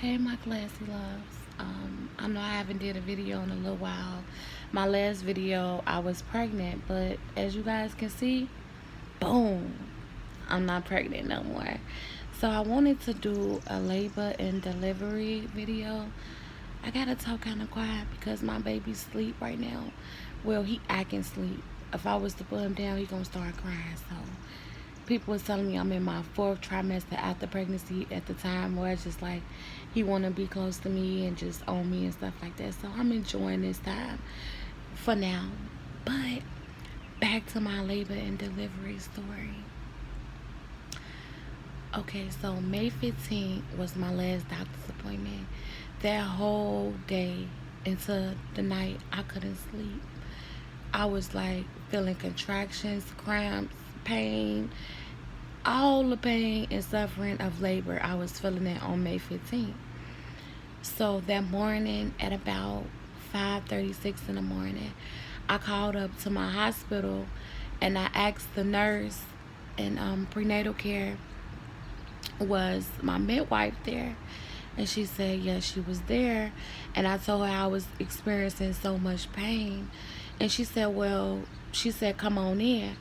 Hey, my classy loves. I know I haven't did a video in a little while. My last video, I was pregnant, but as you guys can see, boom, I'm not pregnant no more. So I wanted to do a labor and delivery video. I gotta talk kind of quiet because my baby's asleep right now. Well, he acting sleep. If I was to put him down, he gonna start crying. So people was telling me I'm in my fourth trimester after pregnancy at the time, where it's just like he want to be close to me and just own me and stuff like that. So I'm enjoying this time for now. But back to my labor and delivery story. Okay, so May 15th was my last doctor's appointment. That whole day into the night, I couldn't sleep. I was like feeling contractions, cramps, pain, all the pain and suffering of labor. I was feeling it on May 15th. So that morning at about 5:36 in the morning, I called up to my hospital and I asked the nurse in prenatal care, was my midwife there? And she said yes, she was there. And I told her I was experiencing so much pain. And she said, well, she said, come on in.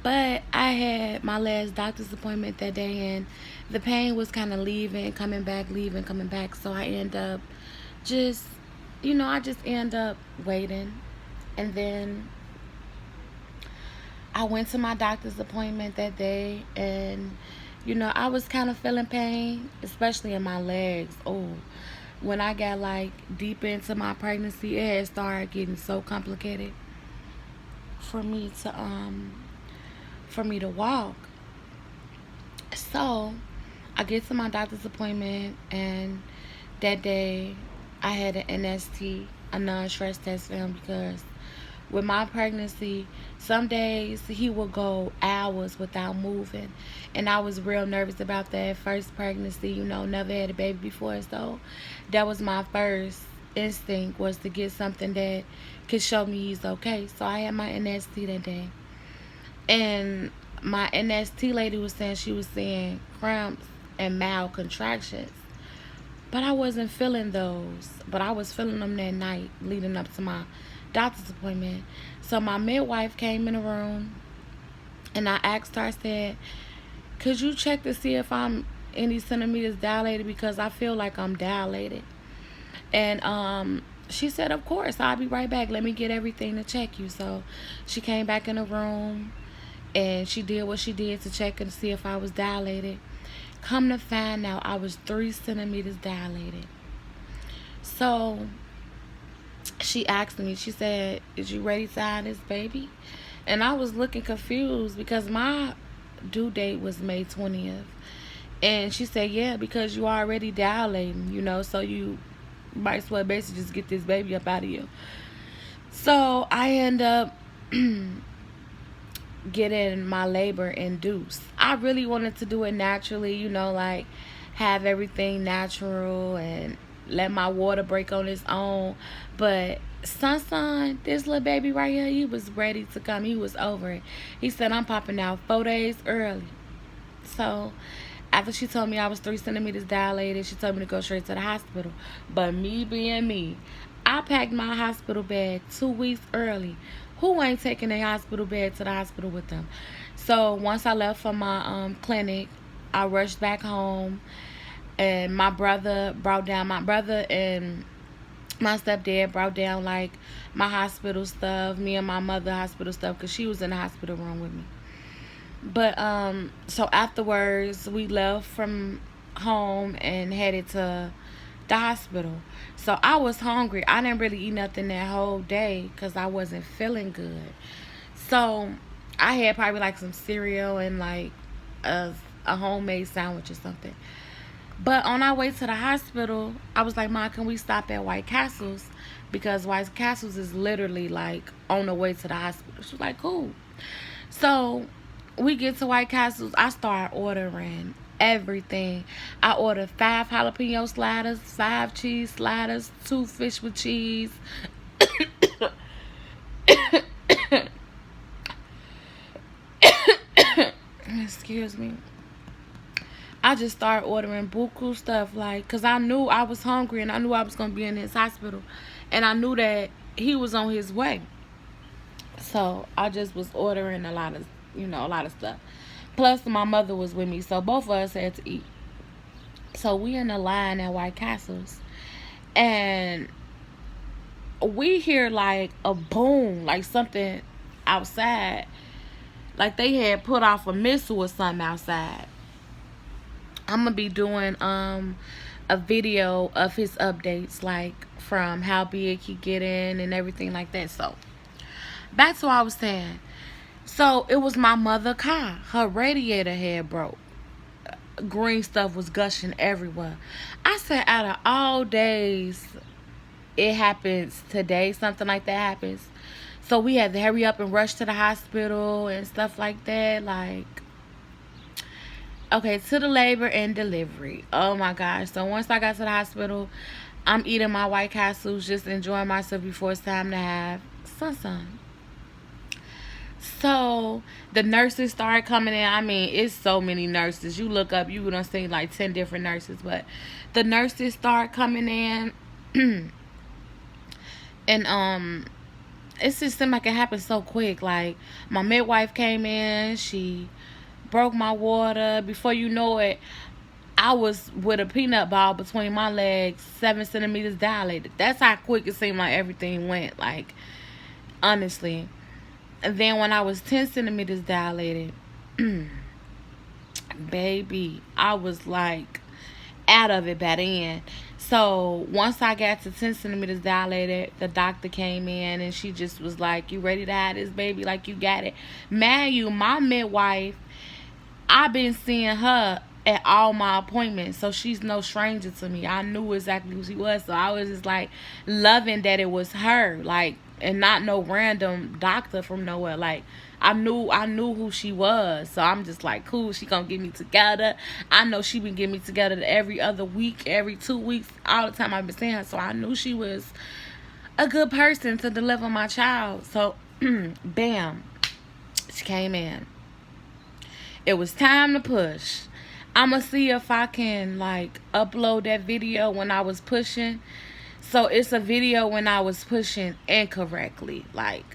But I had my last doctor's appointment that day, and the pain was kind of leaving, coming back, leaving, coming back. So I end up just, I just end up waiting. And then I went to my doctor's appointment that day, and, I was kind of feeling pain, especially in my legs. Oh, when I got like deep into my pregnancy, it had started getting so complicated for me to walk. So I get to my doctor's appointment, and that day I had an NST, a non-stress test for him, because with my pregnancy, some days he would go hours without moving, and I was real nervous about that. First pregnancy, never had a baby before, so that was my first instinct, was to get something that could show me he's okay. So I had my NST that day. And my NST lady was saying she was seeing cramps and mild contractions. But I wasn't feeling those. But I was feeling them that night leading up to my doctor's appointment. So my midwife came in the room, and I asked her, I said, could you check to see if I'm any centimeters dilated, because I feel like I'm dilated. And she said, of course, I'll be right back. Let me get everything to check you. So she came back in the room, and she did what she did to check and see if I was dilated. Come to find out, I was 3 centimeters dilated. So she asked me, she said, is you ready to have this baby? And I was looking confused because my due date was May 20th. And she said, yeah, because you already dilating, so you might as well basically just get this baby up out of you. So I end up getting my labor induced. I really wanted to do it naturally, like have everything natural and let my water break on its own. But SonSon, this little baby right here, he was ready to come. He was over it. He said, I'm popping out 4 days early. So after she told me I was 3 centimeters dilated, she told me to go straight to the hospital. But me being me, I packed my hospital bag 2 weeks early. Who ain't taking a hospital bag to the hospital with them? So once I left from my clinic, I rushed back home, and my brother and my stepdad brought down like my hospital stuff, me and my mother hospital stuff, because she was in the hospital room with me. But so afterwards we left from home and headed to the hospital. So I was hungry. I didn't really eat nothing that whole day because I wasn't feeling good. So I had probably like some cereal and like a homemade sandwich or something. But on our way to the hospital, I was like, Mom, can we stop at White Castle's? Because White Castle's is literally like on the way to the hospital. She was like, cool. So we get to White Castle's. I start ordering everything. I ordered 5 jalapeno sliders, 5 cheese sliders, 2 fish with cheese. Excuse me. I just started ordering buku stuff, like, cause I knew I was hungry and I knew I was gonna be in his hospital, and I knew that he was on his way. So I just was ordering a lot of, a lot of stuff. Plus, my mother was with me, so both of us had to eat. So we in the line at White Castles, and we hear like a boom, like something outside, like they had put off a missile or something outside. I'm gonna be doing a video of his updates, like from how big he get in and everything like that. So back to what I was saying. So it was my mother car. Her radiator had broke. Green stuff was gushing everywhere. I said, out of all days, it happens today. Something like that happens. So we had to hurry up and rush to the hospital and stuff like that. Like, okay, to the labor and delivery. Oh my gosh. So once I got to the hospital, I'm eating my White Castles, just enjoying myself before it's time to have SonSon. So the nurses started coming in. I mean, it's so many nurses. You look up, you gonna see like 10 different nurses. But the nurses start coming in, and it just seemed like it happened so quick. Like, my midwife came in, she broke my water. Before you know it, I was with a peanut ball between my legs, 7 centimeters dilated. That's how quick it seemed like everything went. Like, honestly. And then when I was 10 centimeters dilated, baby, I was like out of it by then. So once I got to 10 centimeters dilated, the doctor came in and she just was like, "You ready to have this baby? Like, you got it." Man, my midwife, I've been seeing her at all my appointments, so she's no stranger to me. I knew exactly who she was, so I was just like loving that it was her, like, and not no random doctor from nowhere. Like, I knew who she was, so I'm just like, cool. She gonna get me together. I know she been getting me together every other week, every 2 weeks, all the time I've been seeing her. So I knew she was a good person to deliver my child. So, bam, she came in. It was time to push. I'ma see if I can like upload that video when I was pushing. So it's a video when I was pushing incorrectly, like,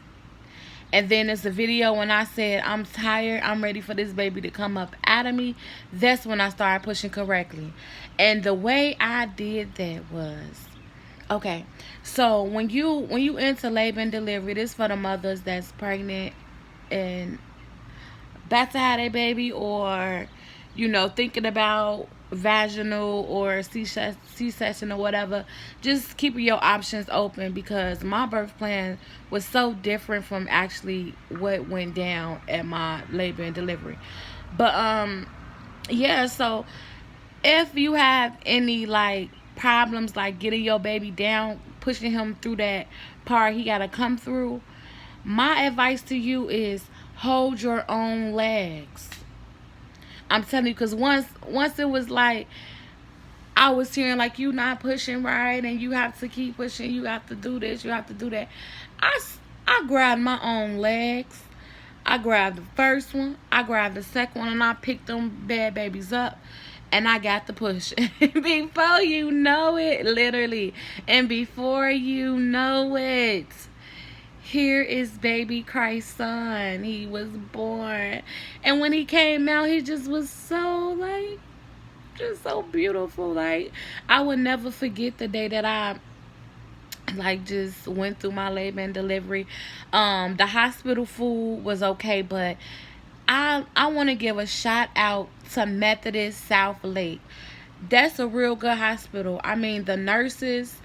and then it's a video when I said, "I'm tired, I'm ready for this baby to come up out of me." That's when I started pushing correctly. And the way I did that was, okay, so when you enter labor and delivery, this for the mothers that's pregnant and about to have a baby, or thinking about vaginal or C-section or whatever. Just keeping your options open, because my birth plan was so different from actually what went down at my labor and delivery. But yeah, so if you have any like problems like getting your baby down, pushing him through that part he gotta come through, my advice to you is hold your own legs. I'm telling you, because once it was like, I was hearing like, you not pushing right, and you have to keep pushing, you have to do this, you have to do that. I grabbed my own legs. I grabbed the first one, I grabbed the second one, and I picked them bad babies up, and I got the push. Before you know it, literally, and before you know it, here is baby Christ's son. He was born. And when he came out, he just was so, like, just so beautiful. Like, I would never forget the day that I, like, just went through my labor and delivery. The hospital food was okay, but I want to give a shout out to Methodist South Lake. That's a real good hospital. I mean, the nurses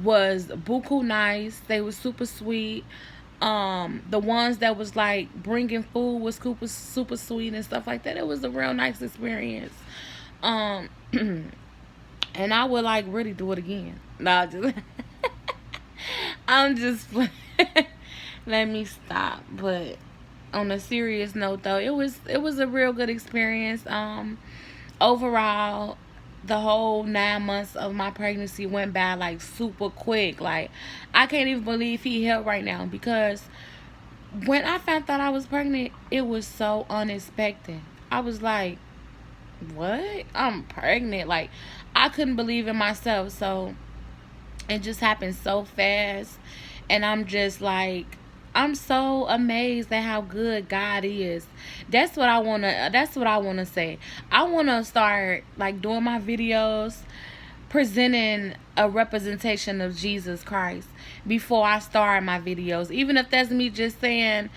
was buku nice. They was super sweet. The ones that was like bringing food was super sweet and stuff like that. It was a real nice experience. And I would like really do it again. Nah, just I'm just let me stop. But on a serious note though, it was a real good experience. Overall, the whole 9 months of my pregnancy went by like super quick. Like, I can't even believe he here right now, because when I found out I was pregnant, it was so unexpected. I was like, what? I'm pregnant. Like, I couldn't believe in myself. So it just happened so fast. And I'm just like, I'm so amazed at how good God is. That's what I wanna say. I wanna start like doing my videos presenting a representation of Jesus Christ before I start my videos. Even if that's me just saying,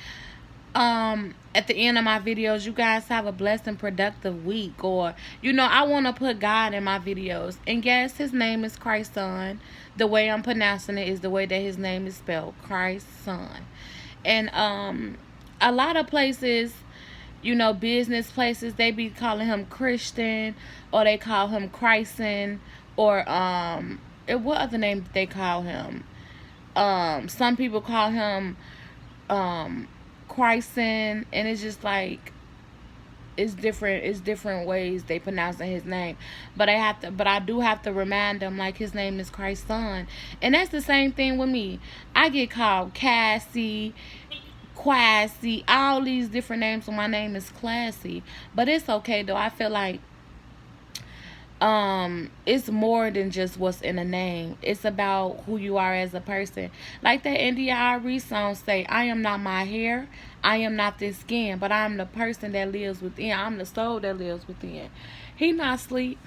at the end of my videos, you guys have a blessed and productive week, or I want to put God in my videos. And yes, his name is Christ Son. The way I'm pronouncing it is the way that his name is spelled, Christ Son. And a lot of places, business places, they be calling him Christian, or they call him Christen, or what other name did they call him? Some people call him Christen, and it's just like, it's different ways they pronouncing his name. But I do have to remind them, like, his name is Christ's son. And that's the same thing with me. I get called Cassie, Quasi, all these different names when my name is Classy. But it's okay though. I feel like it's more than just what's in a name. It's about who you are as a person. Like that India.Arie song say, I am not my hair, I am not this skin, but I'm the person that lives within. I'm the soul that lives within. He not sleep.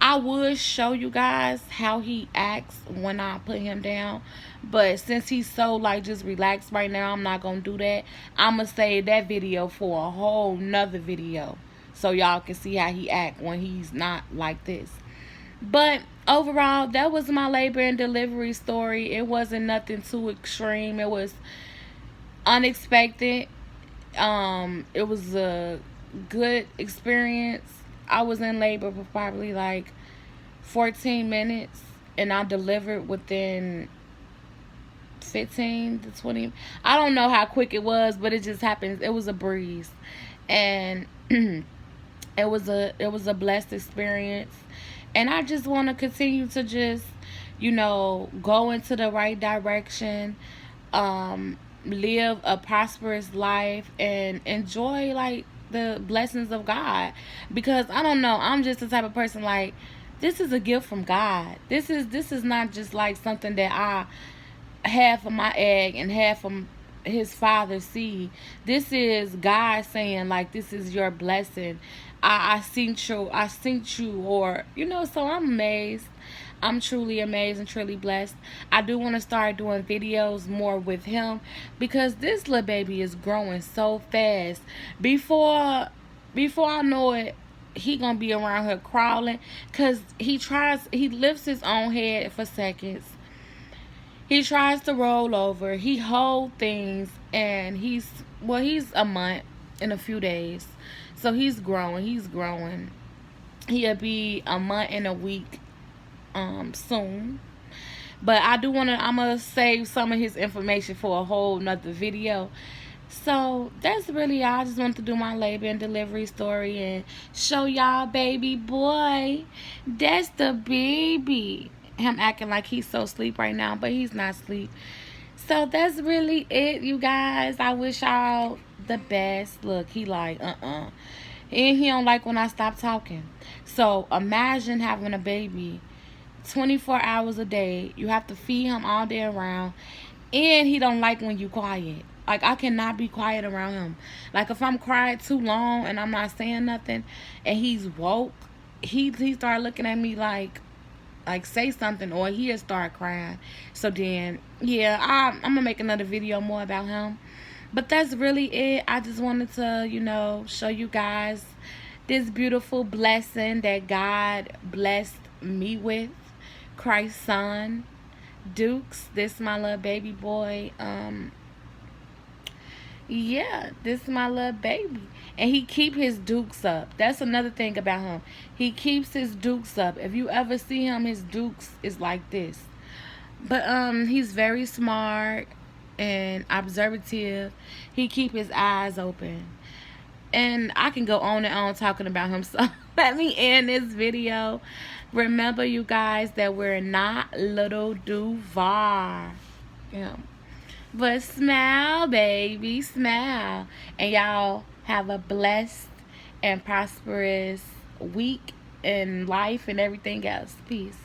I would show you guys how he acts when I put him down, but since he's so like just relaxed right now, I'm not gonna do that. I'm gonna save that video for a whole nother video, so y'all can see how he act when he's not like this. But overall, that was my labor and delivery story. It wasn't nothing too extreme. It was unexpected. It was a good experience. I was in labor for probably like 14 minutes, and I delivered within 15 to 20. I don't know how quick it was, but it just happened. It was a breeze. And it was a blessed experience. And I just want to continue to just, go into the right direction, live a prosperous life, and enjoy like the blessings of God. Because I don't know, I'm just the type of person like, this is a gift from God. This is not just like something that I have from my egg and have from his father's seed. This is God saying like, this is your blessing. I sent you, or so I'm amazed. I'm truly amazed and truly blessed. I do want to start doing videos more with him, because this little baby is growing so fast. Before I know it, he gonna be around here crawling, because he lifts his own head for seconds. He tries to roll over. He hold things, and he's a month in a few days. So he's growing. He's growing. He'll be a month and a week soon. But I'm gonna save some of his information for a whole nother video. So that's really all. I just wanted to do my labor and delivery story and show y'all baby boy. That's the baby. Him acting like he's so asleep right now, but he's not asleep. So that's really it, you guys. I wish y'all the best. Look, he like, and he don't like when I stop talking. So imagine having a baby 24 hours a day. You have to feed him all day around, and he don't like when you quiet. Like, I cannot be quiet around him. Like, if I'm quiet too long and I'm not saying nothing and he's woke, he start looking at me like say something, or he'll start crying. So then, yeah, I'm gonna make another video more about him. But that's really it. I just wanted to, show you guys this beautiful blessing that God blessed me with. Christ's son, Dukes. This my little baby boy. Yeah, this is my little baby. And he keep his dukes up. That's another thing about him. He keeps his dukes up. If you ever see him, his dukes is like this. But he's very smart and observative. He keep his eyes open. And I can go on and on talking about him. So let me end this video. Remember, you guys, that we're not little Duvar. Yeah. But smile, baby, smile. And y'all have a blessed and prosperous week in life and everything else. Peace.